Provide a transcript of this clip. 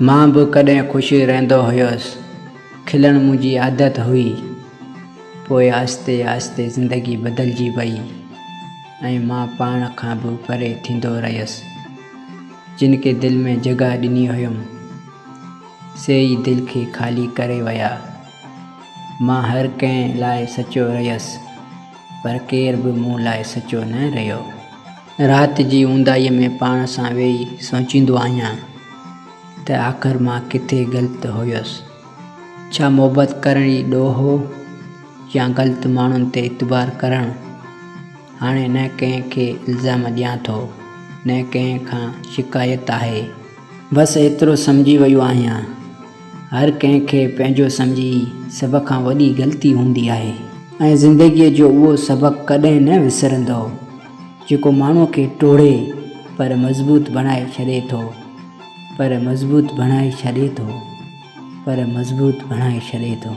मां बि कॾहिं ख़ुशि रहंदो हुयुसि, खिलण मुंहिंजी आदत हुई। पोइ आहिस्ते आहिस्ते ज़िंदगी बदिलजी वई ऐं मां पाण खां बि परे थींदो रहियुसि। जिन खे दिलि में जॻह ॾिनी हुयमि, से ई दिलि खे ख़ाली करे विया। मां हर कंहिं लाइ सचो रहियुसि, पर केर बि मूं लाइ सचो न रहियो। राति जी ऊंदाईअ में पाण सां वेही सोचींदो आहियां त आख़िर मां किथे ग़लति हुयुसि। छा मोहबत करण ई ॾोह हो, या ग़लति माण्हुनि ते एतबार करणु। हाणे न कंहिंखे इल्ज़ाम ॾियां थो, न कंहिं खां शिकायत आहे। बसि एतिरो सम्झी वियो आहियां, हर कंहिंखे पंहिंजो सम्झी सभ खां वॾी ग़लती हूंदी आहे। ऐं ज़िंदगीअ जो उहो सबक़ु कॾहिं न विसरंदो, जेको माण्हूअ खे टोड़े पर मज़बूत बणाए छॾे थो, पर मज़बूत बणाए छॾे थो।